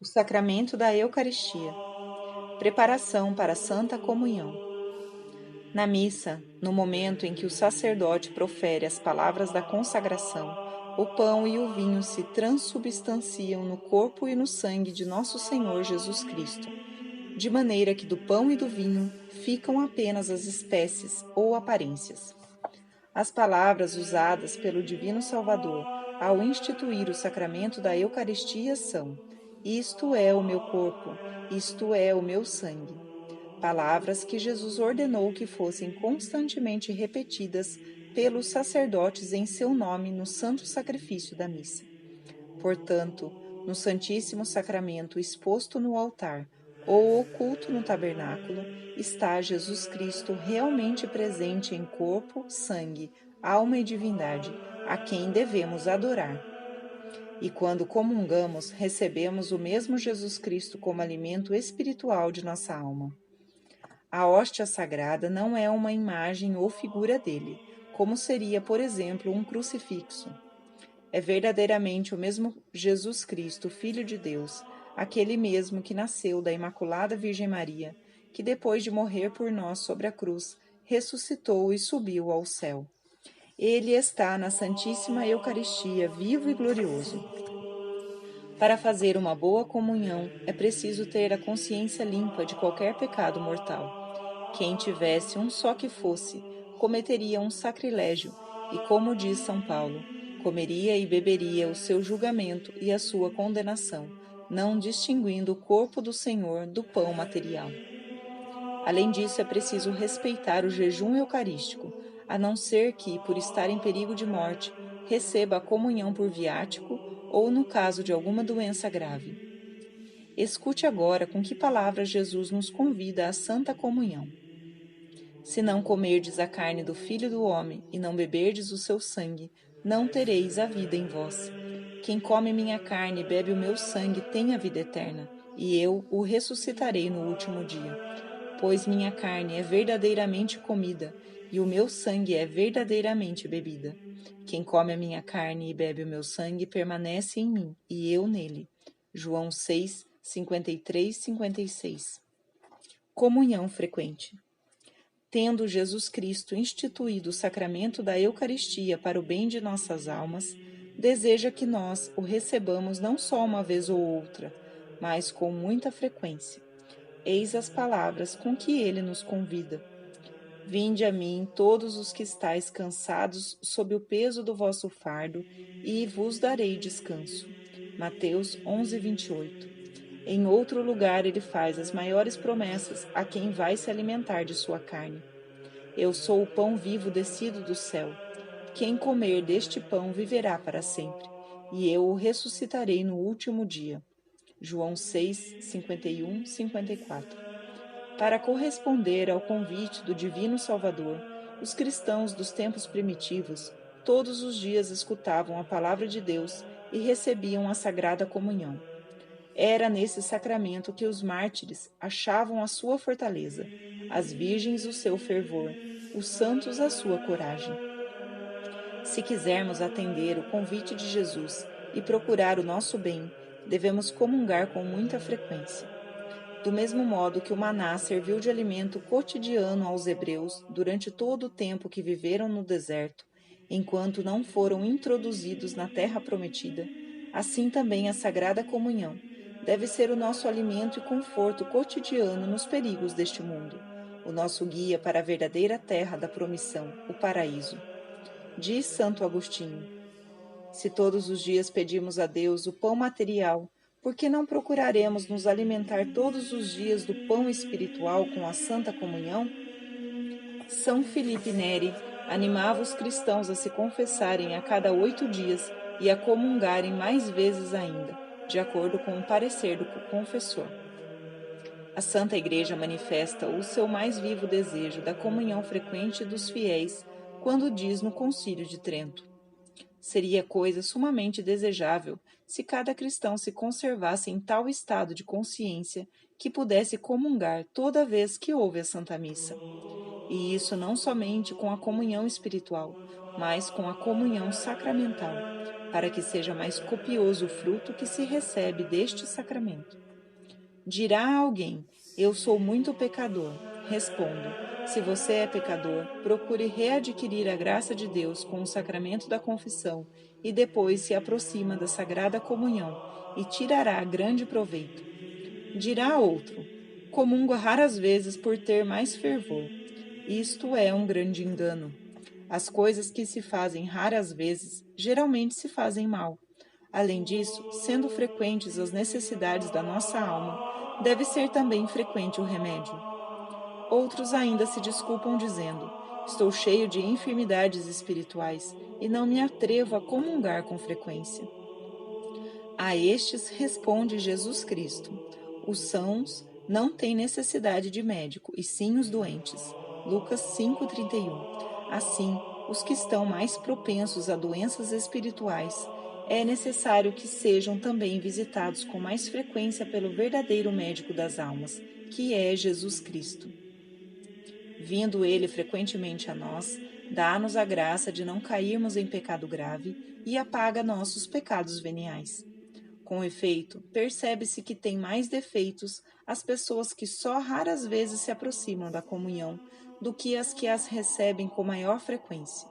O sacramento da Eucaristia. Preparação para a Santa Comunhão. Na missa, no momento em que o sacerdote profere as palavras da consagração, o pão e o vinho se transubstanciam no corpo e no sangue de nosso Senhor Jesus Cristo, de maneira que do pão e do vinho ficam apenas as espécies ou aparências. As palavras usadas pelo Divino Salvador ao instituir o sacramento da Eucaristia são: isto é o meu corpo, isto é o meu sangue. Palavras que Jesus ordenou que fossem constantemente repetidas pelos sacerdotes em seu nome no santo sacrifício da missa. Portanto, no Santíssimo Sacramento exposto no altar ou oculto no tabernáculo, está Jesus Cristo realmente presente em corpo, sangue, alma e divindade, a quem devemos adorar. E quando comungamos, recebemos o mesmo Jesus Cristo como alimento espiritual de nossa alma. A hóstia sagrada não é uma imagem ou figura dele, como seria, por exemplo, um crucifixo. É verdadeiramente o mesmo Jesus Cristo, Filho de Deus, aquele mesmo que nasceu da Imaculada Virgem Maria, que depois de morrer por nós sobre a cruz, ressuscitou e subiu ao céu. Ele está na Santíssima Eucaristia, vivo e glorioso. Para fazer uma boa comunhão, é preciso ter a consciência limpa de qualquer pecado mortal. Quem tivesse um só que fosse, cometeria um sacrilégio, e como diz São Paulo, comeria e beberia o seu julgamento e a sua condenação, não distinguindo o corpo do Senhor do pão material. Além disso, é preciso respeitar o jejum eucarístico, a não ser que, por estar em perigo de morte, receba a comunhão por viático ou no caso de alguma doença grave. Escute agora com que palavras Jesus nos convida à Santa Comunhão. Se não comerdes a carne do Filho do Homem e não beberdes o seu sangue, não tereis a vida em vós. Quem come minha carne e bebe o meu sangue tem a vida eterna, e eu o ressuscitarei no último dia. Pois minha carne é verdadeiramente comida, e o meu sangue é verdadeiramente bebida. Quem come a minha carne e bebe o meu sangue permanece em mim, e eu nele. João 6, 53, 56. Comunhão frequente. Tendo Jesus Cristo instituído o sacramento da Eucaristia para o bem de nossas almas, deseja que nós o recebamos não só uma vez ou outra, mas com muita frequência. Eis as palavras com que ele nos convida. Vinde a mim todos os que estáis cansados sob o peso do vosso fardo, e vos darei descanso. Mateus 11, 28. Em outro lugar ele faz as maiores promessas a quem vai se alimentar de sua carne. Eu sou o pão vivo descido do céu. Quem comer deste pão viverá para sempre, e eu o ressuscitarei no último dia. João 6, 51, 54. Para corresponder ao convite do Divino Salvador, os cristãos dos tempos primitivos todos os dias escutavam a palavra de Deus e recebiam a Sagrada Comunhão. Era nesse sacramento que os mártires achavam a sua fortaleza, as virgens o seu fervor, os santos a sua coragem. Se quisermos atender o convite de Jesus e procurar o nosso bem, devemos comungar com muita frequência. Do mesmo modo que o maná serviu de alimento cotidiano aos hebreus durante todo o tempo que viveram no deserto, enquanto não foram introduzidos na terra prometida, assim também a Sagrada Comunhão deve ser o nosso alimento e conforto cotidiano nos perigos deste mundo, o nosso guia para a verdadeira terra da promissão, o paraíso. Diz Santo Agostinho: se todos os dias pedimos a Deus o pão material, por que não procuraremos nos alimentar todos os dias do pão espiritual com a Santa Comunhão? São Filipe Neri animava os cristãos a se confessarem a cada 8 dias e a comungarem mais vezes ainda, de acordo com o parecer do confessor. A Santa Igreja manifesta o seu mais vivo desejo da comunhão frequente dos fiéis quando diz no Concílio de Trento: seria coisa sumamente desejável se cada cristão se conservasse em tal estado de consciência que pudesse comungar toda vez que ouve a Santa Missa. E isso não somente com a comunhão espiritual, mas com a comunhão sacramental, para que seja mais copioso o fruto que se recebe deste sacramento. Dirá alguém: eu sou muito pecador. Respondo: se você é pecador, procure readquirir a graça de Deus com o sacramento da confissão e depois se aproxima da Sagrada Comunhão e tirará grande proveito. Dirá outro: comungo raras vezes por ter mais fervor. Isto é um grande engano. As coisas que se fazem raras vezes geralmente se fazem mal. Além disso, sendo frequentes as necessidades da nossa alma, deve ser também frequente o remédio. Outros ainda se desculpam dizendo: estou cheio de enfermidades espirituais e não me atrevo a comungar com frequência. A estes responde Jesus Cristo: os sãos não têm necessidade de médico, e sim os doentes. Lucas 5,31. Assim, os que estão mais propensos a doenças espirituais, é necessário que sejam também visitados com mais frequência pelo verdadeiro médico das almas, que é Jesus Cristo. Vindo ele frequentemente a nós, dá-nos a graça de não cairmos em pecado grave e apaga nossos pecados veniais. Com efeito, percebe-se que tem mais defeitos as pessoas que só raras vezes se aproximam da comunhão do que as recebem com maior frequência.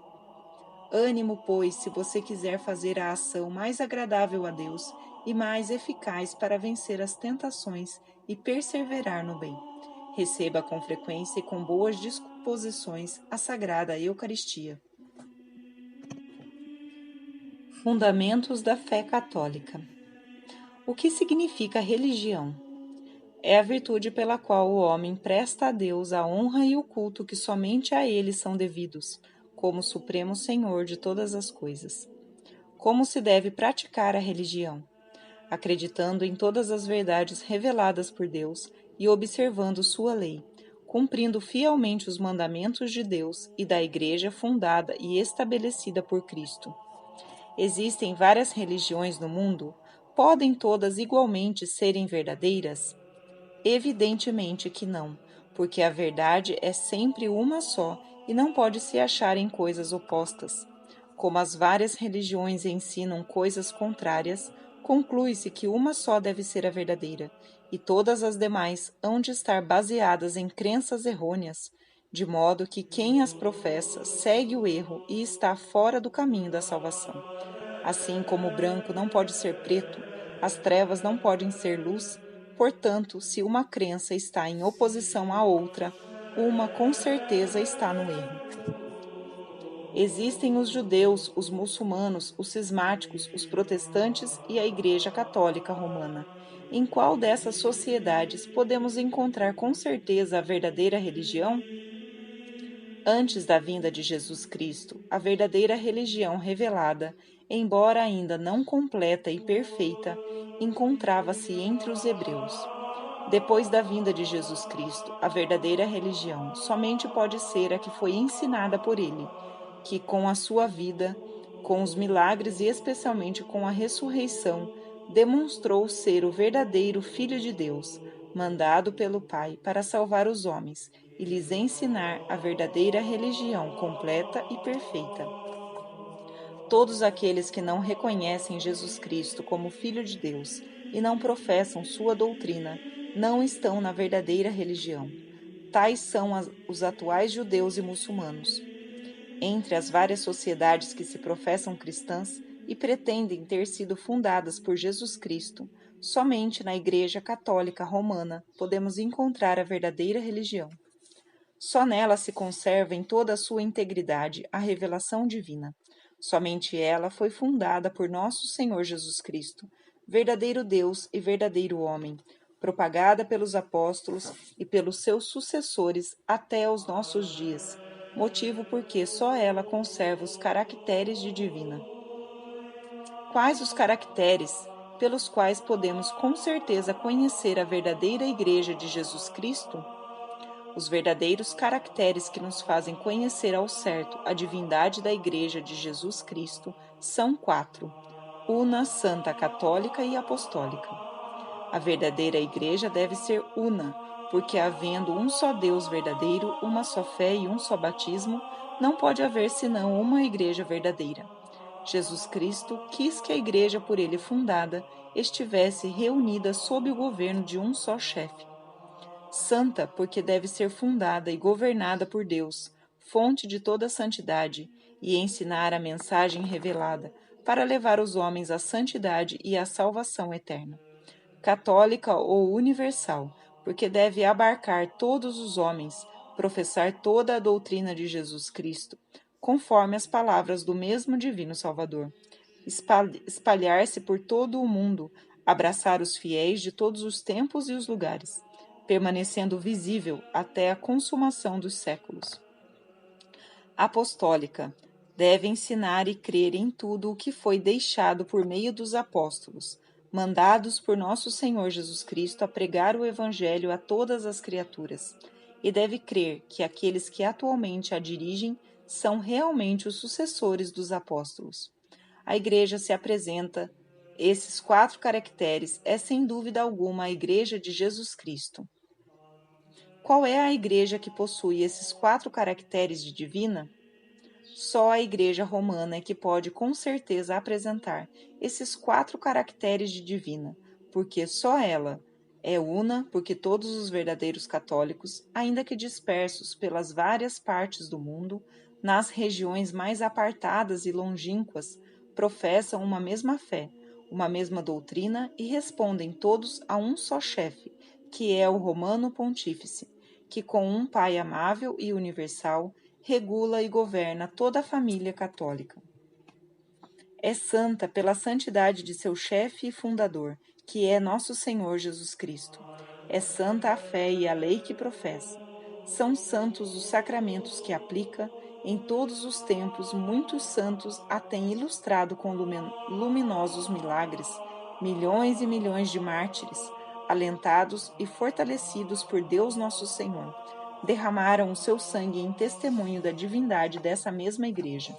Ânimo, pois, se você quiser fazer a ação mais agradável a Deus e mais eficaz para vencer as tentações e perseverar no bem. Receba com frequência e com boas disposições a Sagrada Eucaristia. Fundamentos da fé católica. O que significa religião? É a virtude pela qual o homem presta a Deus a honra e o culto que somente a ele são devidos, como Supremo Senhor de todas as coisas. Como se deve praticar a religião? Acreditando em todas as verdades reveladas por Deus e observando sua lei, cumprindo fielmente os mandamentos de Deus e da Igreja fundada e estabelecida por Cristo. Existem várias religiões no mundo? Podem todas igualmente serem verdadeiras? Evidentemente que não, porque a verdade é sempre uma só e não pode se achar em coisas opostas. Como as várias religiões ensinam coisas contrárias, conclui-se que uma só deve ser a verdadeira, e todas as demais hão de estar baseadas em crenças errôneas, de modo que quem as professa segue o erro e está fora do caminho da salvação. Assim como o branco não pode ser preto, as trevas não podem ser luz, portanto, se uma crença está em oposição à outra, uma com certeza está no erro. Existem os judeus, os muçulmanos, os cismáticos, os protestantes e a Igreja Católica Romana. Em qual dessas sociedades podemos encontrar com certeza a verdadeira religião? Antes da vinda de Jesus Cristo, a verdadeira religião revelada, embora ainda não completa e perfeita, encontrava-se entre os hebreus. Depois da vinda de Jesus Cristo, a verdadeira religião somente pode ser a que foi ensinada por ele, que com a sua vida, com os milagres e especialmente com a ressurreição, demonstrou ser o verdadeiro Filho de Deus, mandado pelo Pai para salvar os homens e lhes ensinar a verdadeira religião completa e perfeita. Todos aqueles que não reconhecem Jesus Cristo como Filho de Deus e não professam sua doutrina não estão na verdadeira religião. Tais são os atuais judeus e muçulmanos. Entre as várias sociedades que se professam cristãs e pretendem ter sido fundadas por Jesus Cristo, somente na Igreja Católica Romana podemos encontrar a verdadeira religião. Só nela se conserva em toda a sua integridade a revelação divina. Somente ela foi fundada por nosso Senhor Jesus Cristo, verdadeiro Deus e verdadeiro homem, propagada pelos apóstolos e pelos seus sucessores até os nossos dias, motivo porque só ela conserva os caracteres de divina. Quais os caracteres pelos quais podemos com certeza conhecer a verdadeira Igreja de Jesus Cristo? Os verdadeiros caracteres que nos fazem conhecer ao certo a divindade da Igreja de Jesus Cristo são 4: una, santa, católica e apostólica. A verdadeira Igreja deve ser una, porque havendo um só Deus verdadeiro, uma só fé e um só batismo, não pode haver senão uma Igreja verdadeira. Jesus Cristo quis que a Igreja por ele fundada estivesse reunida sob o governo de um só chefe. Santa, porque deve ser fundada e governada por Deus, fonte de toda santidade, e ensinar a mensagem revelada, para levar os homens à santidade e à salvação eterna. Católica ou universal, porque deve abarcar todos os homens, professar toda a doutrina de Jesus Cristo, conforme as palavras do mesmo Divino Salvador, espalhar-se por todo o mundo, abraçar os fiéis de todos os tempos e os lugares, permanecendo visível até a consumação dos séculos. Apostólica, deve ensinar e crer em tudo o que foi deixado por meio dos apóstolos, mandados por nosso Senhor Jesus Cristo a pregar o Evangelho a todas as criaturas, e deve crer que aqueles que atualmente a dirigem são realmente os sucessores dos apóstolos. A Igreja se apresenta esses 4 caracteres, é sem dúvida alguma a Igreja de Jesus Cristo. Qual é a Igreja que possui esses 4 caracteres de divina? Só a Igreja Romana é que pode com certeza apresentar esses 4 caracteres de divina, porque só ela é una, porque todos os verdadeiros católicos, ainda que dispersos pelas várias partes do mundo, nas regiões mais apartadas e longínquas, professam uma mesma fé, uma mesma doutrina e respondem todos a um só chefe, que é o Romano Pontífice, que com um Pai amável e universal regula e governa toda a família católica. É santa pela santidade de seu chefe e fundador, que é nosso Senhor Jesus Cristo. É santa a fé e a lei que professa. São santos os sacramentos que aplica. Em todos os tempos, muitos santos a têm ilustrado com luminosos milagres, milhões e milhões de mártires, alentados e fortalecidos por Deus nosso Senhor, derramaram o seu sangue em testemunho da divindade dessa mesma Igreja.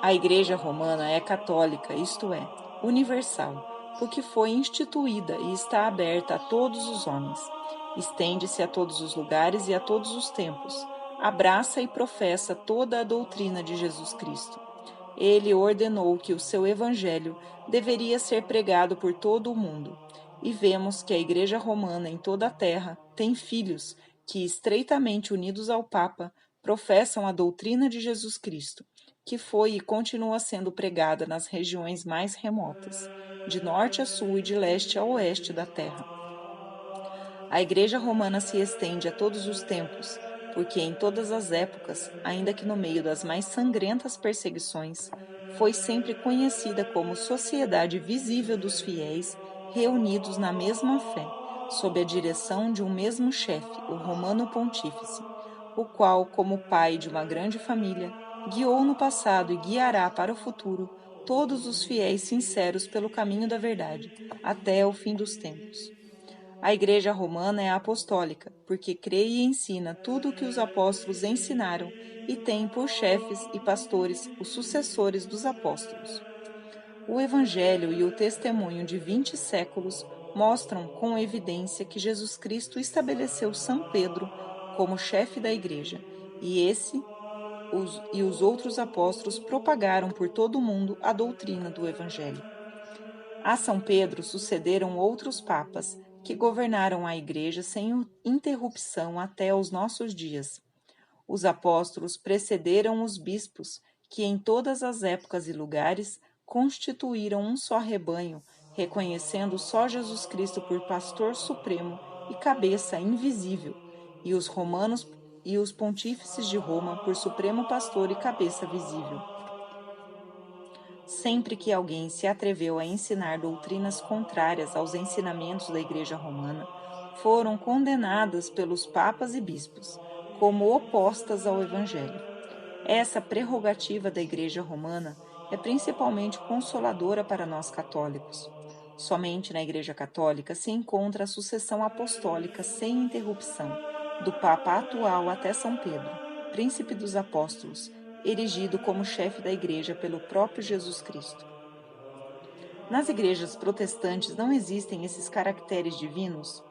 A Igreja Romana é católica, isto é, universal, porque foi instituída e está aberta a todos os homens. Estende-se a todos os lugares e a todos os tempos. Abraça e professa toda a doutrina de Jesus Cristo. Ele ordenou que o seu evangelho deveria ser pregado por todo o mundo. E vemos que a Igreja Romana em toda a terra tem filhos que, estreitamente unidos ao Papa, professam a doutrina de Jesus Cristo, que foi e continua sendo pregada nas regiões mais remotas, de norte a sul e de leste a oeste da terra. A Igreja Romana se estende a todos os tempos, porque em todas as épocas, ainda que no meio das mais sangrentas perseguições, foi sempre conhecida como sociedade visível dos fiéis reunidos na mesma fé, sob a direção de um mesmo chefe, o Romano Pontífice, o qual, como pai de uma grande família, guiou no passado e guiará para o futuro todos os fiéis sinceros pelo caminho da verdade, até o fim dos tempos. A Igreja Romana é apostólica, porque crê e ensina tudo o que os apóstolos ensinaram e tem por chefes e pastores os sucessores dos apóstolos. O Evangelho e o testemunho de 20 séculos mostram com evidência que Jesus Cristo estabeleceu São Pedro como chefe da Igreja, e os outros apóstolos propagaram por todo o mundo a doutrina do Evangelho. A São Pedro sucederam outros papas que governaram a Igreja sem interrupção até os nossos dias. Os apóstolos precederam os bispos, que em todas as épocas e lugares constituíram um só rebanho, reconhecendo só Jesus Cristo por pastor supremo e cabeça invisível, e os romanos e os pontífices de Roma por supremo pastor e cabeça visível. Sempre que alguém se atreveu a ensinar doutrinas contrárias aos ensinamentos da Igreja Romana, foram condenadas pelos papas e bispos, como opostas ao Evangelho. Essa prerrogativa da Igreja Romana é principalmente consoladora para nós católicos. Somente na Igreja Católica se encontra a sucessão apostólica sem interrupção, do Papa atual até São Pedro, príncipe dos apóstolos, erigido como chefe da Igreja pelo próprio Jesus Cristo. Nas igrejas protestantes não existem esses caracteres divinos?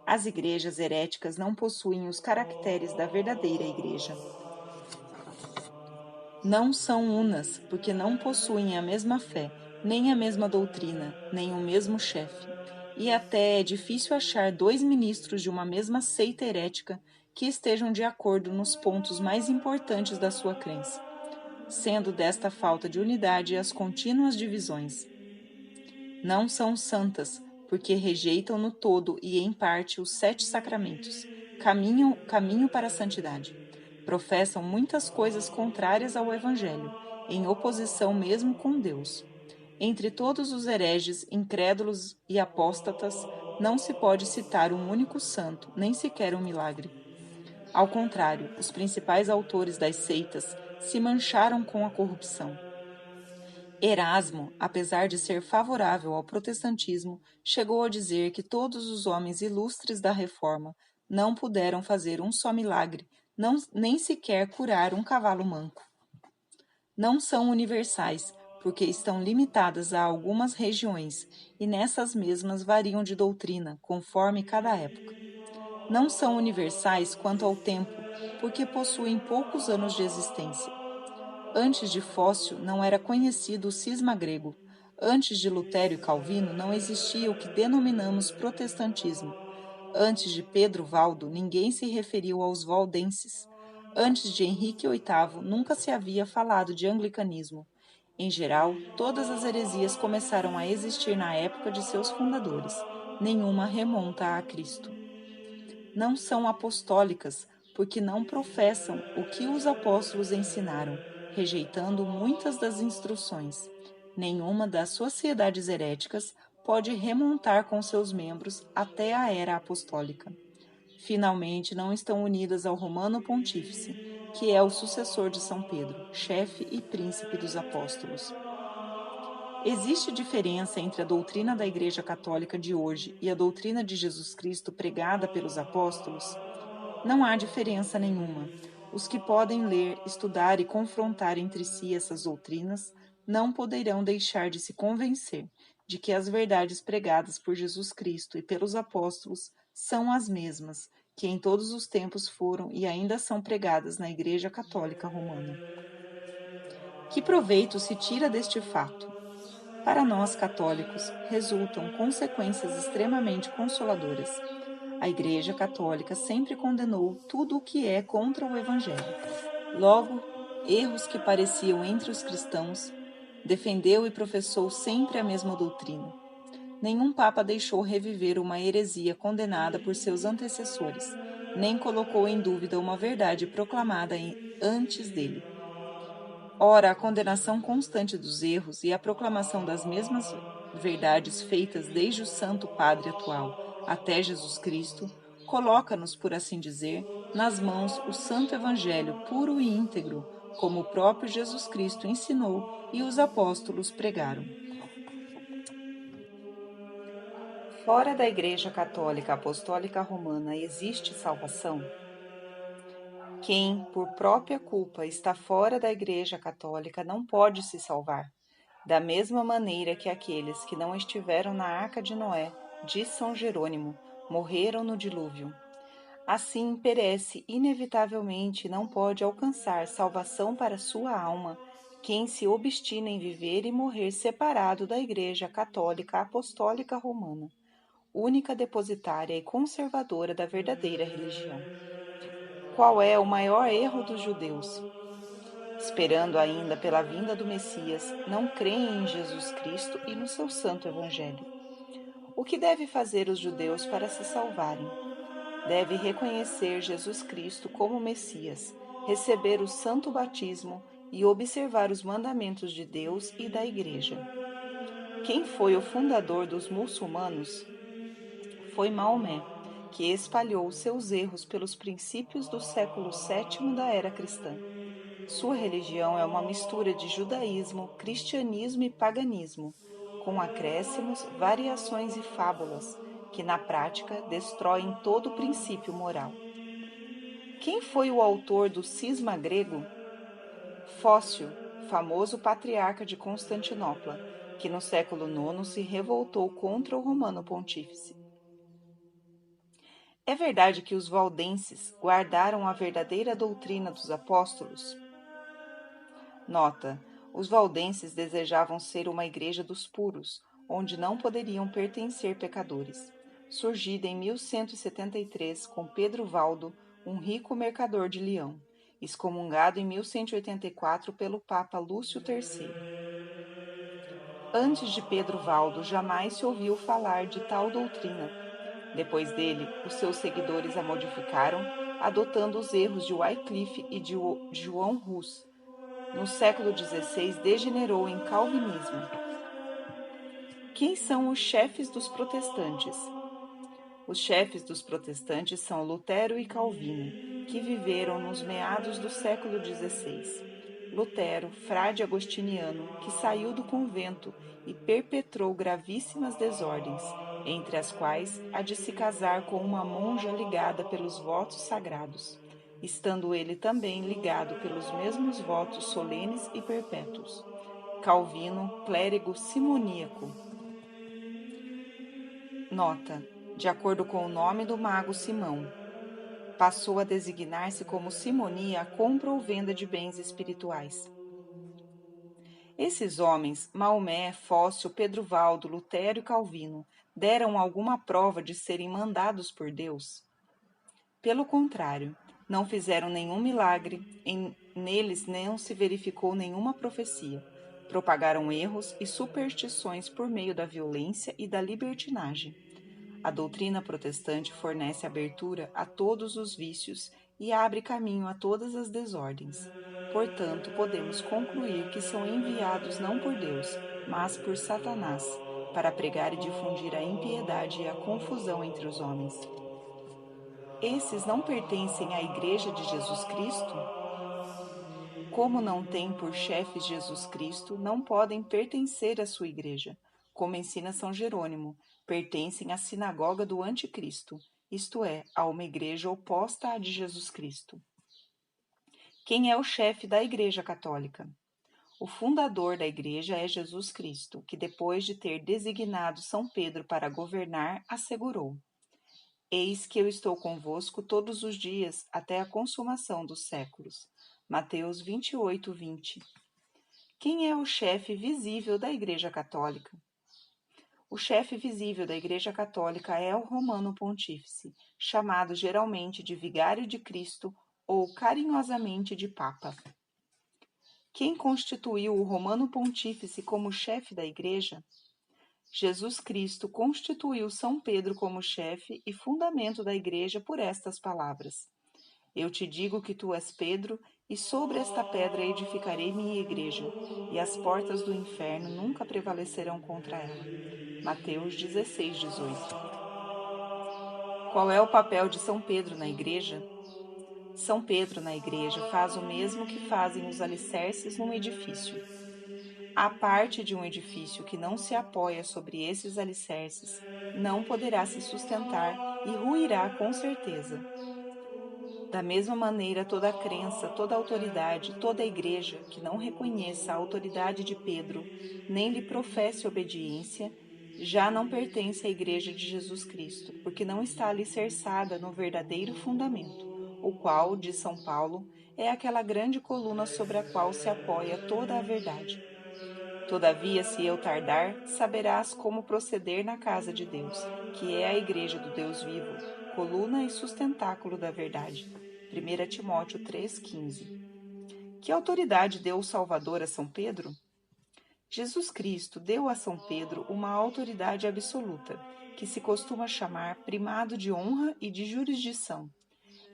As igrejas heréticas não possuem os caracteres da verdadeira Igreja. Não são unas, porque não possuem a mesma fé, nem a mesma doutrina, nem o mesmo chefe. E até é difícil achar dois ministros de uma mesma seita herética que estejam de acordo nos pontos mais importantes da sua crença, sendo desta falta de unidade as contínuas divisões. Não são santas, porque rejeitam no todo e em parte os 7 sacramentos, caminho para a santidade. Professam muitas coisas contrárias ao Evangelho, em oposição mesmo com Deus. Entre todos os hereges, incrédulos e apóstatas, não se pode citar um único santo, nem sequer um milagre. Ao contrário, os principais autores das seitas se mancharam com a corrupção. Erasmo, apesar de ser favorável ao protestantismo, chegou a dizer que todos os homens ilustres da Reforma não puderam fazer um só milagre, nem sequer curar um cavalo manco. Não são universais, porque estão limitadas a algumas regiões, e nessas mesmas variam de doutrina, conforme cada época. Não são universais quanto ao tempo, porque possuem poucos anos de existência. Antes de Fócio não era conhecido o cisma grego. Antes de Lutério e Calvino não existia o que denominamos protestantismo. Antes de Pedro Valdo ninguém se referiu aos valdenses. Antes de Henrique VIII nunca se havia falado de anglicanismo. Em geral, todas as heresias começaram a existir na época de seus fundadores. Nenhuma remonta a Cristo. Não são apostólicas, porque não professam o que os apóstolos ensinaram, rejeitando muitas das instruções. Nenhuma das sociedades heréticas pode remontar com seus membros até a era apostólica. Finalmente, não estão unidas ao Romano Pontífice, que é o sucessor de São Pedro, chefe e príncipe dos apóstolos. Existe diferença entre a doutrina da Igreja Católica de hoje e a doutrina de Jesus Cristo pregada pelos apóstolos? Não há diferença nenhuma. Os que podem ler, estudar e confrontar entre si essas doutrinas não poderão deixar de se convencer de que as verdades pregadas por Jesus Cristo e pelos apóstolos são as mesmas que em todos os tempos foram e ainda são pregadas na Igreja Católica Romana. Que proveito se tira deste fato? Para nós católicos, resultam consequências extremamente consoladoras. A Igreja Católica sempre condenou tudo o que é contra o Evangelho. Logo, erros que pareciam entre os cristãos, defendeu e professou sempre a mesma doutrina. Nenhum papa deixou reviver uma heresia condenada por seus antecessores, nem colocou em dúvida uma verdade proclamada antes dele. Ora, a condenação constante dos erros e a proclamação das mesmas verdades feitas desde o Santo Padre atual até Jesus Cristo, coloca-nos, por assim dizer, nas mãos o Santo Evangelho puro e íntegro, como o próprio Jesus Cristo ensinou e os apóstolos pregaram. Fora da Igreja Católica Apostólica Romana existe salvação? Quem, por própria culpa, está fora da Igreja Católica não pode se salvar, da mesma maneira que aqueles que não estiveram na arca de Noé, diz São Jerônimo, morreram no dilúvio. Assim perece inevitavelmente e não pode alcançar salvação para sua alma quem se obstina em viver e morrer separado da Igreja Católica Apostólica Romana, única depositária e conservadora da verdadeira religião. Qual é o maior erro dos judeus? Esperando ainda pela vinda do Messias, não creem em Jesus Cristo e no seu santo Evangelho. O que deve fazer os judeus para se salvarem? Deve reconhecer Jesus Cristo como Messias, receber o santo batismo e observar os mandamentos de Deus e da Igreja. Quem foi o fundador dos muçulmanos? Foi Maomé, que espalhou seus erros pelos princípios do século VII da era cristã. Sua religião é uma mistura de judaísmo, cristianismo e paganismo, com acréscimos, variações e fábulas, que na prática destroem todo o princípio moral. Quem foi o autor do cisma grego? Fócio, famoso patriarca de Constantinopla, que no século IX se revoltou contra o Romano Pontífice. É verdade que os valdenses guardaram a verdadeira doutrina dos apóstolos? Nota: os valdenses desejavam ser uma igreja dos puros, onde não poderiam pertencer pecadores. Surgida em 1173 com Pedro Valdo, um rico mercador de Leão, excomungado em 1184 pelo Papa Lúcio III. Antes de Pedro Valdo, jamais se ouviu falar de tal doutrina. Depois dele, os seus seguidores a modificaram, adotando os erros de Wycliffe e de João Hus. No século XVI, degenerou em calvinismo. Quem são os chefes dos protestantes? Os chefes dos protestantes são Lutero e Calvino, que viveram nos meados do século XVI. Lutero, frade agostiniano, que saiu do convento e perpetrou gravíssimas desordens, entre as quais a de se casar com uma monja ligada pelos votos sagrados, estando ele também ligado pelos mesmos votos solenes e perpétuos. Calvino, clérigo simoníaco. Nota: de acordo com o nome do mago Simão, passou a designar-se como simonia a compra ou venda de bens espirituais. Esses homens, Maomé, Fócio, Pedro Valdo, Lutero e Calvino, deram alguma prova de serem mandados por Deus? Pelo contrário, não fizeram nenhum milagre, neles não se verificou nenhuma profecia. Propagaram erros e superstições por meio da violência e da libertinagem. A doutrina protestante fornece abertura a todos os vícios e abre caminho a todas as desordens. Portanto, podemos concluir que são enviados não por Deus, mas por Satanás, para pregar e difundir a impiedade e a confusão entre os homens. Esses não pertencem à Igreja de Jesus Cristo? Como não têm por chefes Jesus Cristo, não podem pertencer à sua igreja. Como ensina São Jerônimo, pertencem à sinagoga do Anticristo, isto é, a uma igreja oposta à de Jesus Cristo. Quem é o chefe da Igreja Católica? O fundador da Igreja é Jesus Cristo, que depois de ter designado São Pedro para governar, assegurou: Eis que eu estou convosco todos os dias até a consumação dos séculos. Mateus 28, 20. Quem é o chefe visível da Igreja Católica? O chefe visível da Igreja Católica é o Romano Pontífice, chamado geralmente de Vigário de Cristo ou carinhosamente de Papa. Quem constituiu o Romano Pontífice como chefe da Igreja? Jesus Cristo constituiu São Pedro como chefe e fundamento da Igreja por estas palavras: Eu te digo que tu és Pedro, e sobre esta pedra edificarei minha igreja, e as portas do inferno nunca prevalecerão contra ela. Mateus 16, 18. Qual é o papel de São Pedro na igreja? São Pedro na igreja faz o mesmo que fazem os alicerces num edifício. A parte de um edifício que não se apoia sobre esses alicerces não poderá se sustentar e ruirá com certeza. Da mesma maneira, toda crença, toda autoridade, toda igreja que não reconheça a autoridade de Pedro, nem lhe professe obediência, já não pertence à Igreja de Jesus Cristo, porque não está alicerçada no verdadeiro fundamento, o qual, diz São Paulo, é aquela grande coluna sobre a qual se apoia toda a verdade. Todavia, se eu tardar, saberás como proceder na casa de Deus, que é a igreja do Deus vivo, coluna e sustentáculo da verdade. 1 Timóteo 3,15. Que autoridade deu o Salvador a São Pedro? Jesus Cristo deu a São Pedro uma autoridade absoluta, que se costuma chamar primado de honra e de jurisdição,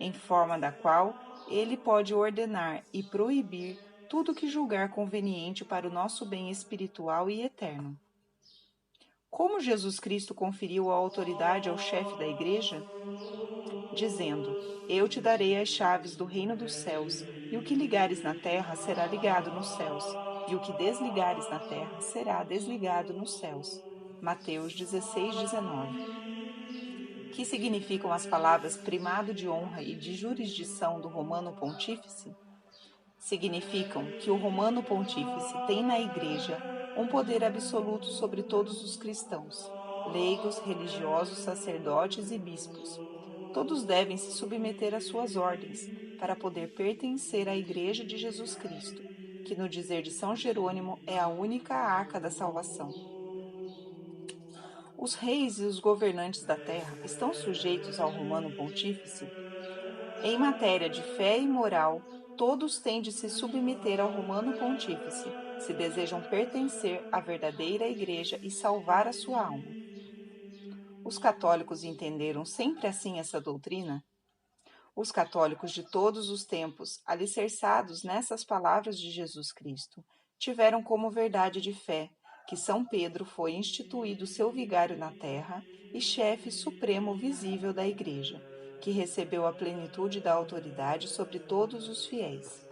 em forma da qual ele pode ordenar e proibir tudo que julgar conveniente para o nosso bem espiritual e eterno. Como Jesus Cristo conferiu a autoridade ao chefe da igreja? Dizendo: Eu te darei as chaves do reino dos céus, e o que ligares na terra será ligado nos céus, e o que desligares na terra será desligado nos céus. Mateus 16, 19. Que significam as palavras primado de honra e de jurisdição do Romano Pontífice? Significam que o Romano Pontífice tem na Igreja um poder absoluto sobre todos os cristãos, leigos, religiosos, sacerdotes e bispos. Todos devem se submeter às suas ordens para poder pertencer à Igreja de Jesus Cristo. que, no dizer de São Jerônimo, é a única arca da salvação. Os reis e os governantes da terra estão sujeitos ao Romano Pontífice? Em matéria de fé e moral, todos têm de se submeter ao Romano Pontífice, se desejam pertencer à verdadeira Igreja e salvar a sua alma. Os católicos entenderam sempre assim essa doutrina? Os católicos de todos os tempos, alicerçados nessas palavras de Jesus Cristo, tiveram como verdade de fé que São Pedro foi instituído seu vigário na terra e chefe supremo visível da Igreja, que recebeu a plenitude da autoridade sobre todos os fiéis.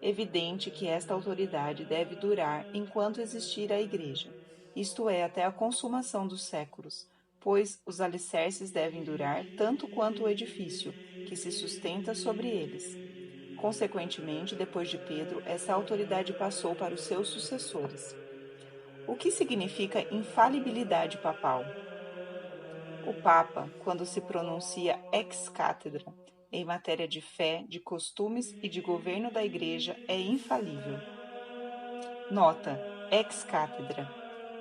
Evidente que esta autoridade deve durar enquanto existir a Igreja, isto é, até a consumação dos séculos, pois os alicerces devem durar tanto quanto o edifício, que se sustenta sobre eles. Consequentemente, depois de Pedro, essa autoridade passou para os seus sucessores. O que significa infalibilidade papal? O Papa, quando se pronuncia ex cátedra em matéria de fé, de costumes e de governo da Igreja, é infalível. Nota: ex cátedra.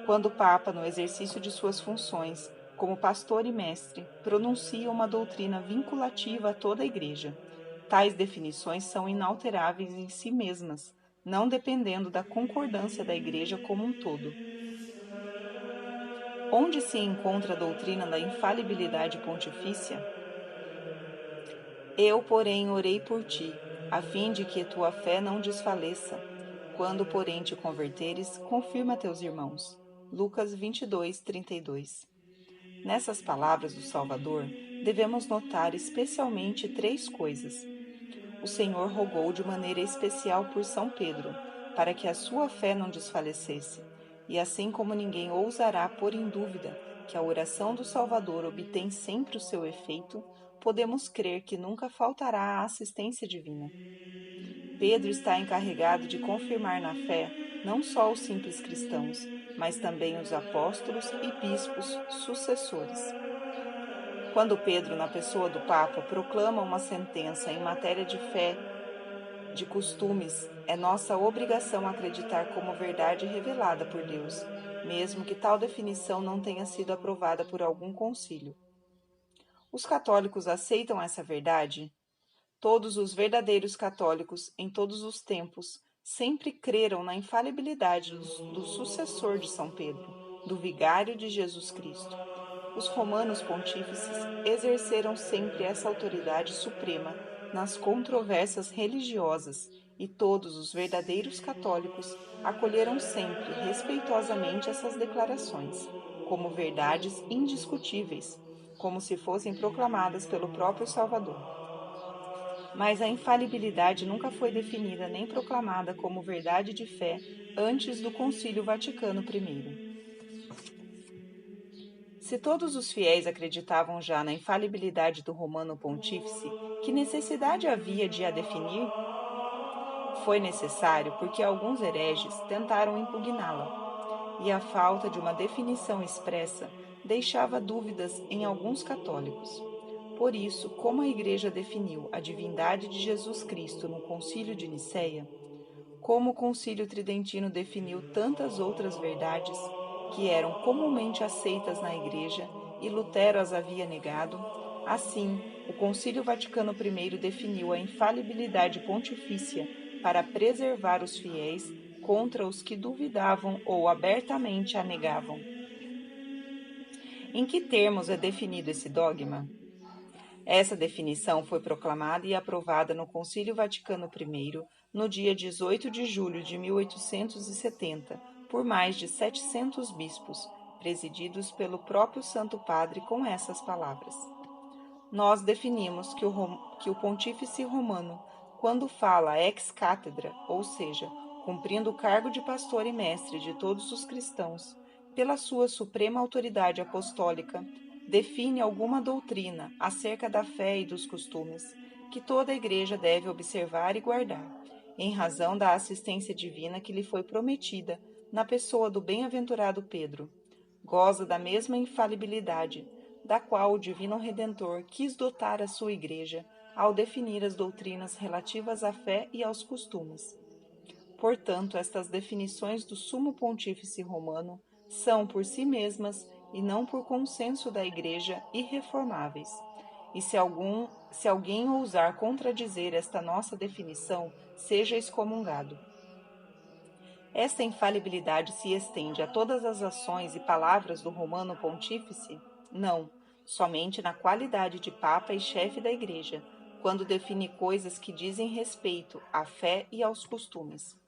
Quando o Papa, no exercício de suas funções, como pastor e mestre, pronuncia uma doutrina vinculativa a toda a Igreja. Tais definições são inalteráveis em si mesmas, não dependendo da concordância da Igreja como um todo. Onde se encontra a doutrina da infalibilidade pontifícia? Eu, porém, orei por ti, a fim de que tua fé não desfaleça. Quando, porém, te converteres, confirma teus irmãos. Lucas 22, 32. Nessas palavras do Salvador, devemos notar especialmente três coisas. O Senhor rogou de maneira especial por São Pedro, para que a sua fé não desfalecesse, e assim como ninguém ousará pôr em dúvida que a oração do Salvador obtém sempre o seu efeito, podemos crer que nunca faltará a assistência divina. Pedro está encarregado de confirmar na fé não só os simples cristãos, mas também os apóstolos e bispos sucessores. Quando Pedro, na pessoa do Papa, proclama uma sentença em matéria de fé, de costumes, é nossa obrigação acreditar como verdade revelada por Deus, mesmo que tal definição não tenha sido aprovada por algum concílio. Os católicos aceitam essa verdade? Todos os verdadeiros católicos, em todos os tempos, sempre creram na infalibilidade do sucessor de São Pedro, do vigário de Jesus Cristo. Os romanos pontífices exerceram sempre essa autoridade suprema nas controvérsias religiosas e todos os verdadeiros católicos acolheram sempre respeitosamente essas declarações, como verdades indiscutíveis, como se fossem proclamadas pelo próprio Salvador. Mas a infalibilidade nunca foi definida nem proclamada como verdade de fé antes do Concílio Vaticano I. Se todos os fiéis acreditavam já na infalibilidade do Romano Pontífice, que necessidade havia de a definir? Foi necessário porque alguns hereges tentaram impugná-la, e a falta de uma definição expressa deixava dúvidas em alguns católicos. Por isso, como a Igreja definiu a divindade de Jesus Cristo no Concílio de Nicéia, como o Concílio Tridentino definiu tantas outras verdades que eram comumente aceitas na Igreja e Lutero as havia negado, assim, o Concílio Vaticano I definiu a infalibilidade pontifícia para preservar os fiéis contra os que duvidavam ou abertamente a negavam. Em que termos é definido esse dogma? Essa definição foi proclamada e aprovada no Concílio Vaticano I no dia 18 de julho de 1870, por mais de 700 bispos, presididos pelo próprio Santo Padre com essas palavras. Nós definimos que o Pontífice Romano, quando fala ex cátedra, ou seja, cumprindo o cargo de pastor e mestre de todos os cristãos, pela sua suprema autoridade apostólica, define alguma doutrina acerca da fé e dos costumes que toda a Igreja deve observar e guardar, em razão da assistência divina que lhe foi prometida na pessoa do bem-aventurado Pedro. Goza da mesma infalibilidade, da qual o Divino Redentor quis dotar a sua Igreja ao definir as doutrinas relativas à fé e aos costumes. Portanto, estas definições do Sumo Pontífice Romano são, por si mesmas, e não por consenso da Igreja, irreformáveis. E se alguém ousar contradizer esta nossa definição, seja excomungado. Esta infalibilidade se estende a todas as ações e palavras do Romano Pontífice? Não, somente na qualidade de Papa e chefe da Igreja, quando define coisas que dizem respeito à fé e aos costumes.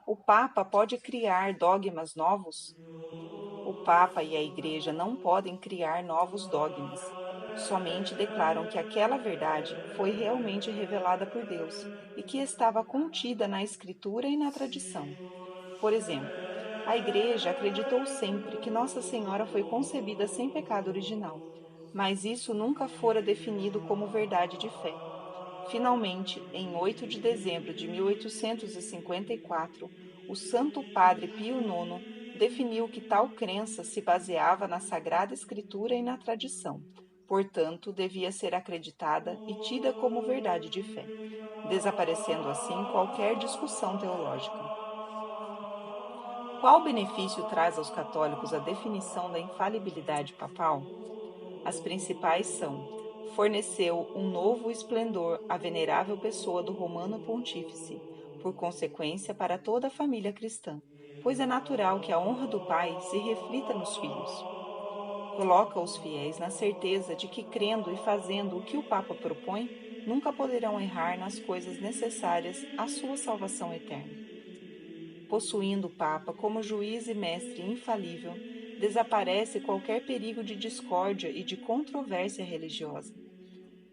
O Papa pode criar dogmas novos? O Papa e a Igreja não podem criar novos dogmas. Somente declaram que aquela verdade foi realmente revelada por Deus e que estava contida na Escritura e na tradição. Por exemplo, a Igreja acreditou sempre que Nossa Senhora foi concebida sem pecado original, mas isso nunca fora definido como verdade de fé. Finalmente, em 8 de dezembro de 1854, o Santo Padre Pio IX definiu que tal crença se baseava na Sagrada Escritura e na tradição, portanto, devia ser acreditada e tida como verdade de fé, desaparecendo assim qualquer discussão teológica. Qual benefício traz aos católicos a definição da infalibilidade papal? As principais são: forneceu um novo esplendor à venerável pessoa do Romano Pontífice, por consequência, para toda a família cristã, pois é natural que a honra do pai se reflita nos filhos. Coloca os fiéis na certeza de que, crendo e fazendo o que o Papa propõe, nunca poderão errar nas coisas necessárias à sua salvação eterna. Possuindo o Papa como juiz e mestre infalível, desaparece qualquer perigo de discórdia e de controvérsia religiosa.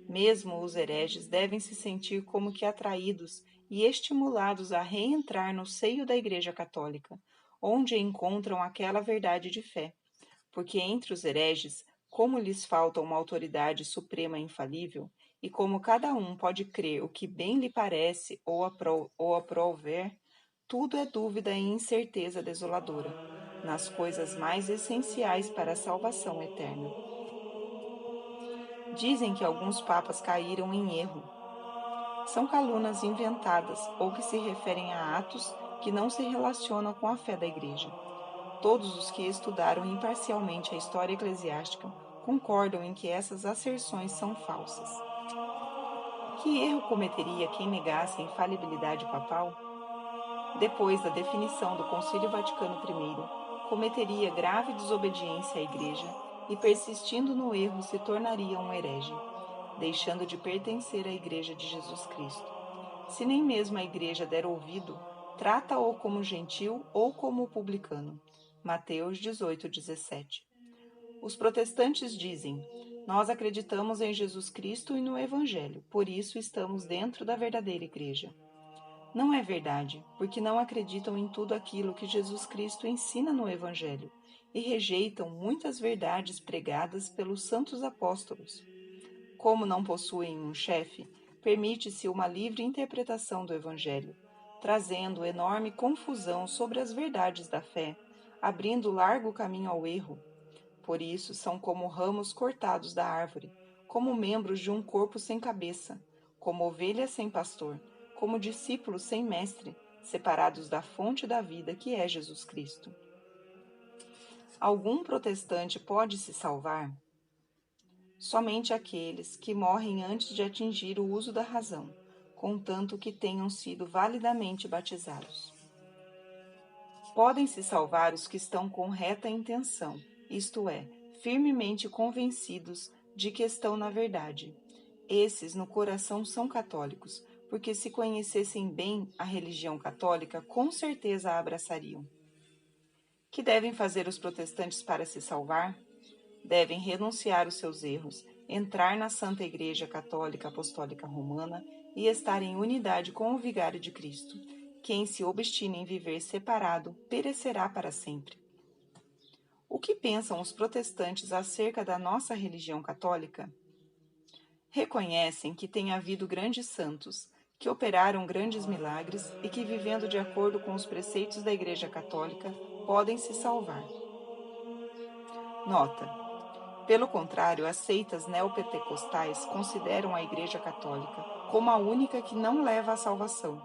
Mesmo os hereges devem se sentir como que atraídos e estimulados a reentrar no seio da Igreja Católica, onde encontram aquela verdade de fé, porque entre os hereges, como lhes falta uma autoridade suprema e infalível, e como cada um pode crer o que bem lhe parece ou aprouver, tudo é dúvida e incerteza desoladora, nas coisas mais essenciais para a salvação eterna. Dizem que alguns papas caíram em erro. São calunas inventadas ou que se referem a atos que não se relacionam com a fé da Igreja. Todos os que estudaram imparcialmente a história eclesiástica concordam em que essas asserções são falsas. Que erro cometeria quem negasse a infalibilidade papal? Depois da definição do Concílio Vaticano I, cometeria grave desobediência à Igreja e, persistindo no erro, se tornaria um herege, deixando de pertencer à Igreja de Jesus Cristo. Se nem mesmo a Igreja der ouvido, trata-o como gentil ou como publicano. Mateus 18:17. Os protestantes dizem: nós acreditamos em Jesus Cristo e no Evangelho, por isso estamos dentro da verdadeira Igreja. Não é verdade, porque não acreditam em tudo aquilo que Jesus Cristo ensina no Evangelho e rejeitam muitas verdades pregadas pelos santos apóstolos. Como não possuem um chefe, permite-se uma livre interpretação do Evangelho, trazendo enorme confusão sobre as verdades da fé, abrindo largo caminho ao erro. Por isso, são como ramos cortados da árvore, como membros de um corpo sem cabeça, como ovelhas sem pastor, como discípulos sem mestre, separados da fonte da vida que é Jesus Cristo. Algum protestante pode se salvar? Somente aqueles que morrem antes de atingir o uso da razão, contanto que tenham sido validamente batizados. Podem se salvar os que estão com reta intenção, isto é, firmemente convencidos de que estão na verdade. Esses no coração são católicos, porque se conhecessem bem a religião católica, com certeza a abraçariam. Que devem fazer os protestantes para se salvar? Devem renunciar os seus erros, entrar na Santa Igreja Católica Apostólica Romana e estar em unidade com o Vigário de Cristo. Quem se obstina em viver separado perecerá para sempre. O que pensam os protestantes acerca da nossa religião católica? Reconhecem que tem havido grandes santos, que operaram grandes milagres e que, vivendo de acordo com os preceitos da Igreja Católica, podem se salvar. Nota: pelo contrário, as seitas neopentecostais consideram a Igreja Católica como a única que não leva à salvação.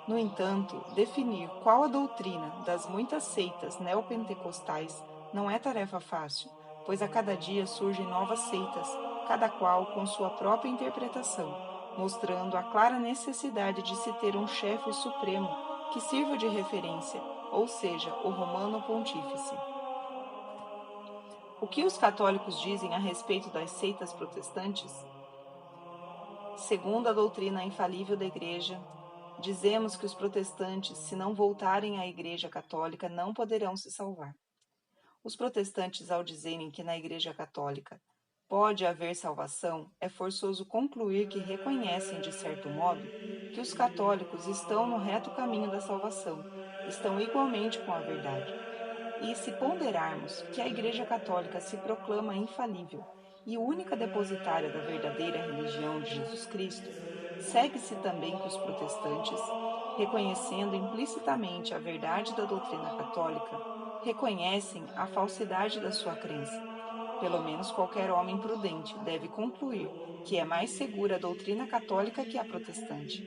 No entanto, definir qual a doutrina das muitas seitas neopentecostais não é tarefa fácil, pois a cada dia surgem novas seitas, cada qual com sua própria interpretação, mostrando a clara necessidade de se ter um chefe supremo que sirva de referência, ou seja, o Romano Pontífice. O que os católicos dizem a respeito das seitas protestantes? Segundo a doutrina infalível da Igreja, dizemos que os protestantes, se não voltarem à Igreja Católica, não poderão se salvar. Os protestantes, ao dizerem que na Igreja Católica pode haver salvação, é forçoso concluir que reconhecem, de certo modo, que os católicos estão no reto caminho da salvação, estão igualmente com a verdade. E se ponderarmos que a Igreja Católica se proclama infalível e única depositária da verdadeira religião de Jesus Cristo, segue-se também que os protestantes, reconhecendo implicitamente a verdade da doutrina católica, reconhecem a falsidade da sua crença. Pelo menos qualquer homem prudente deve concluir que é mais segura a doutrina católica que a protestante.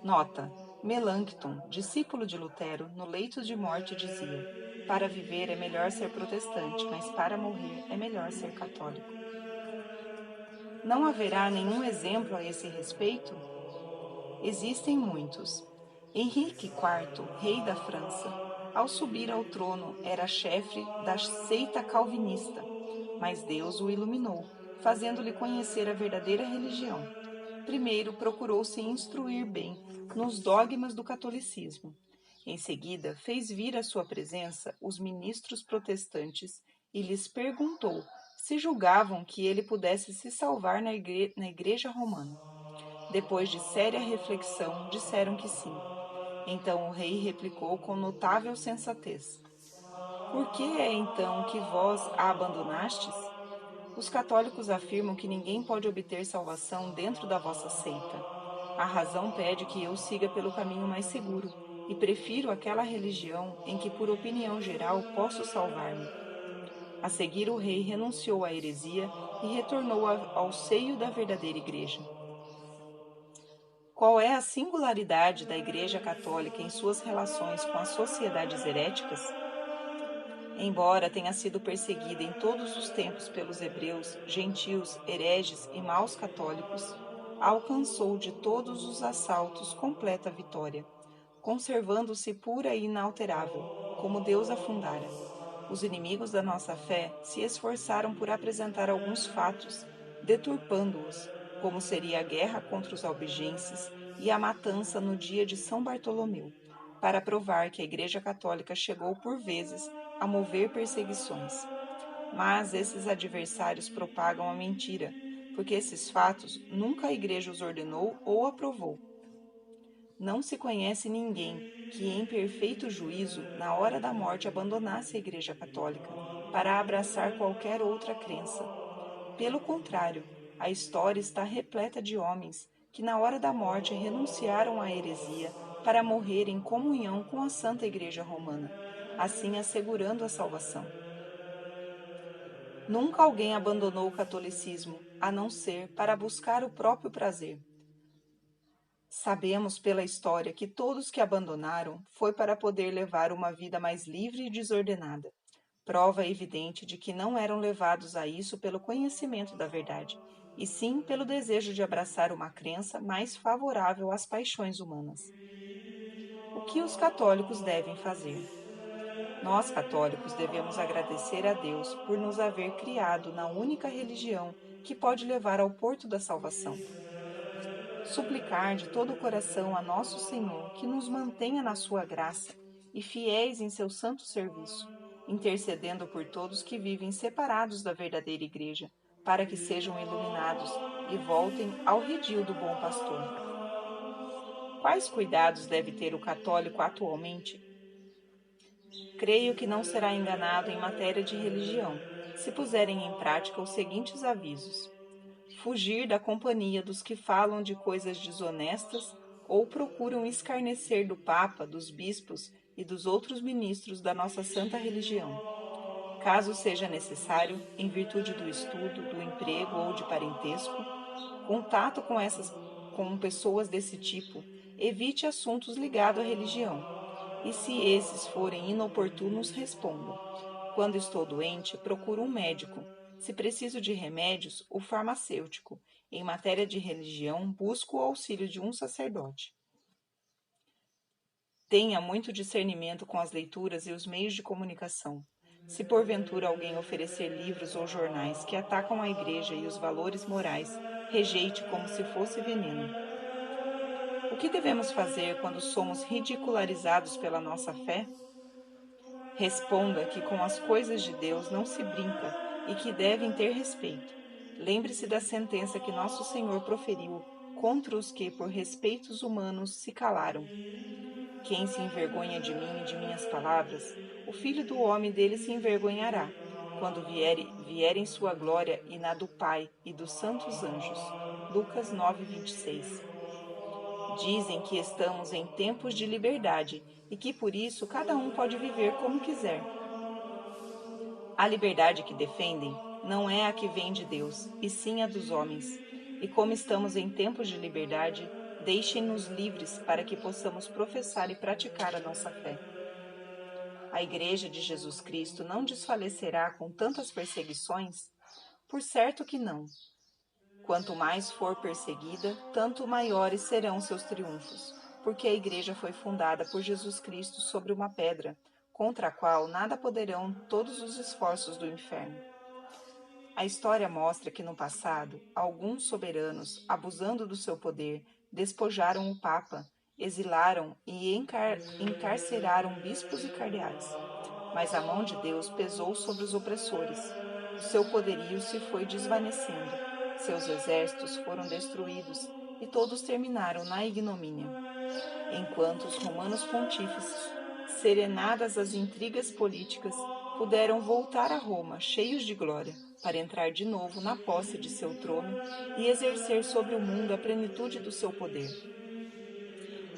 Nota: Melancton, discípulo de Lutero, no leito de morte dizia: para viver é melhor ser protestante, mas para morrer é melhor ser católico. Não haverá nenhum exemplo a esse respeito? Existem muitos. Henrique IV, rei da França, ao subir ao trono era chefe da seita calvinista, mas Deus o iluminou, fazendo-lhe conhecer a verdadeira religião. Primeiro procurou se instruir bem nos dogmas do catolicismo. Em seguida, fez vir à sua presença os ministros protestantes e lhes perguntou se julgavam que ele pudesse se salvar na igreja romana. Depois de séria reflexão, disseram que sim. Então o rei replicou com notável sensatez: Por que é então que vós a abandonastes? Os católicos afirmam que ninguém pode obter salvação dentro da vossa seita. A razão pede que eu siga pelo caminho mais seguro, e prefiro aquela religião em que, por opinião geral, posso salvar-me. A seguir, o rei renunciou à heresia e retornou ao seio da verdadeira Igreja. Qual é a singularidade da Igreja Católica em suas relações com as sociedades heréticas? Embora tenha sido perseguida em todos os tempos pelos hebreus, gentios, hereges e maus católicos, alcançou de todos os assaltos completa vitória, conservando-se pura e inalterável, como Deus a fundara. Os inimigos da nossa fé se esforçaram por apresentar alguns fatos, deturpando-os, como seria a guerra contra os albigenses e a matança no dia de São Bartolomeu, para provar que a Igreja Católica chegou por vezes a mover perseguições. Mas esses adversários propagam a mentira, porque esses fatos nunca a Igreja os ordenou ou aprovou. Não se conhece ninguém que, em perfeito juízo, na hora da morte abandonasse a Igreja Católica para abraçar qualquer outra crença. Pelo contrário, a história está repleta de homens que, na hora da morte, renunciaram à heresia para morrer em comunhão com a Santa Igreja Romana, assim assegurando a salvação. Nunca alguém abandonou o catolicismo, a não ser para buscar o próprio prazer. Sabemos pela história que todos que abandonaram foi para poder levar uma vida mais livre e desordenada. Prova evidente de que não eram levados a isso pelo conhecimento da verdade, e sim pelo desejo de abraçar uma crença mais favorável às paixões humanas. O que os católicos devem fazer? Nós, católicos, devemos agradecer a Deus por nos haver criado na única religião que pode levar ao porto da salvação. Suplicar de todo o coração a nosso Senhor que nos mantenha na sua graça e fiéis em seu santo serviço, intercedendo por todos que vivem separados da verdadeira Igreja, para que sejam iluminados e voltem ao redil do bom pastor. Quais cuidados deve ter o católico atualmente? Creio que não será enganado em matéria de religião, se puserem em prática os seguintes avisos: fugir da companhia dos que falam de coisas desonestas ou procuram escarnecer do Papa, dos bispos e dos outros ministros da nossa santa religião. Caso seja necessário, em virtude do estudo, do emprego ou de parentesco, contato com pessoas desse tipo Evite assuntos ligados à religião. E se esses forem inoportunos, responda: quando estou doente, procuro um médico. Se preciso de remédios, o farmacêutico. Em matéria de religião, busco o auxílio de um sacerdote. Tenha muito discernimento com as leituras e os meios de comunicação. Se porventura alguém oferecer livros ou jornais que atacam a igreja e os valores morais, rejeite como se fosse veneno. O que devemos fazer quando somos ridicularizados pela nossa fé? Responda que com as coisas de Deus não se brinca e que devem ter respeito. Lembre-se da sentença que nosso Senhor proferiu contra os que, por respeitos humanos, se calaram. Quem se envergonha de mim e de minhas palavras, o Filho do Homem dele se envergonhará, quando vier em sua glória e na do Pai e dos santos anjos. Lucas 9:26. Dizem que estamos em tempos de liberdade e que por isso cada um pode viver como quiser. A liberdade que defendem não é a que vem de Deus, e sim a dos homens. E como estamos em tempos de liberdade, deixem-nos livres para que possamos professar e praticar a nossa fé. A Igreja de Jesus Cristo não desfalecerá com tantas perseguições? Por certo que não. Quanto mais for perseguida, tanto maiores serão seus triunfos, porque a Igreja foi fundada por Jesus Cristo sobre uma pedra, contra a qual nada poderão todos os esforços do inferno. A história mostra que no passado, alguns soberanos, abusando do seu poder, despojaram o Papa, exilaram e encarceraram bispos e cardeais. Mas a mão de Deus pesou sobre os opressores. O seu poderio se foi desvanecendo. Seus exércitos foram destruídos e todos terminaram na ignomínia. Enquanto os romanos pontífices, serenadas as intrigas políticas, puderam voltar a Roma cheios de glória, para entrar de novo na posse de seu trono e exercer sobre o mundo a plenitude do seu poder.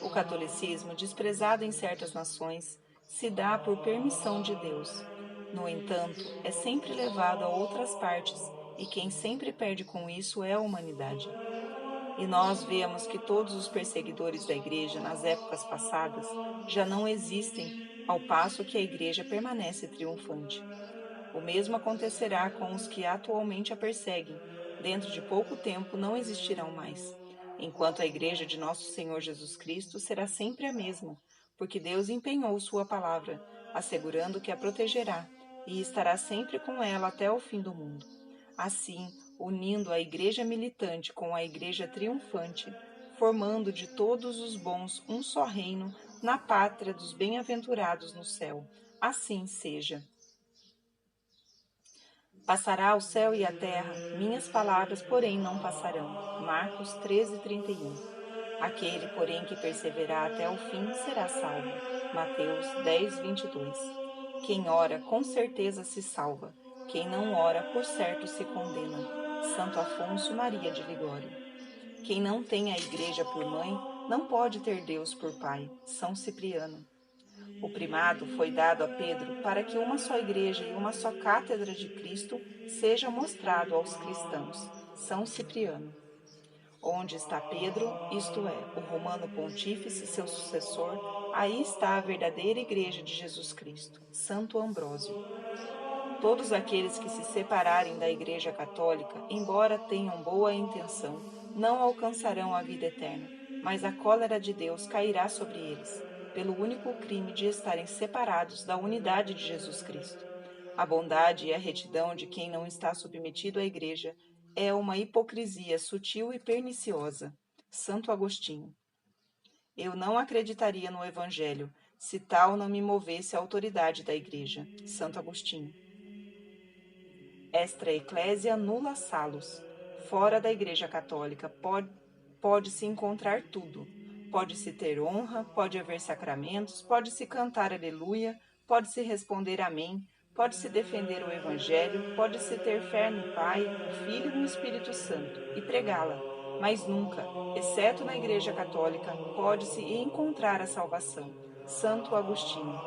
O catolicismo, desprezado em certas nações, se dá por permissão de Deus. No entanto, é sempre levado a outras partes, e quem sempre perde com isso é a humanidade. E nós vemos que todos os perseguidores da Igreja nas épocas passadas já não existem, ao passo que a Igreja permanece triunfante. O mesmo acontecerá com os que atualmente a perseguem. Dentro de pouco tempo não existirão mais. Enquanto a Igreja de Nosso Senhor Jesus Cristo será sempre a mesma, porque Deus empenhou sua palavra, assegurando que a protegerá e estará sempre com ela até o fim do mundo. Assim, unindo a Igreja militante com a Igreja triunfante, formando de todos os bons um só reino na pátria dos bem-aventurados no céu. Assim seja. Passará o céu e a terra, minhas palavras, porém, não passarão. Marcos 13:31. Aquele, porém, que perseverar até o fim será salvo. Mateus 10:22. Quem ora, com certeza se salva. Quem não ora, por certo se condena. Santo Afonso Maria de Ligório. Quem não tem a Igreja por mãe, não pode ter Deus por pai. São Cipriano. O primado foi dado a Pedro para que uma só igreja e uma só cátedra de Cristo seja mostrado aos cristãos. São Cipriano. Onde está Pedro, isto é, o romano pontífice, seu sucessor, aí está a verdadeira igreja de Jesus Cristo. Santo Ambrósio. Todos aqueles que se separarem da Igreja Católica, embora tenham boa intenção, não alcançarão a vida eterna, mas a cólera de Deus cairá sobre eles, pelo único crime de estarem separados da unidade de Jesus Cristo. A bondade e a retidão de quem não está submetido à Igreja é uma hipocrisia sutil e perniciosa. Santo Agostinho. Eu não acreditaria no Evangelho, se tal não me movesse a autoridade da Igreja. Santo Agostinho. Extra ecclesia nulla salus. Fora da Igreja Católica pode-se encontrar tudo. Pode-se ter honra, pode haver sacramentos, pode-se cantar aleluia, pode-se responder amém, pode-se defender o Evangelho, pode-se ter fé no Pai, no Filho e no Espírito Santo, e pregá-la, mas nunca, exceto na Igreja Católica, pode-se encontrar a salvação. Santo Agostinho.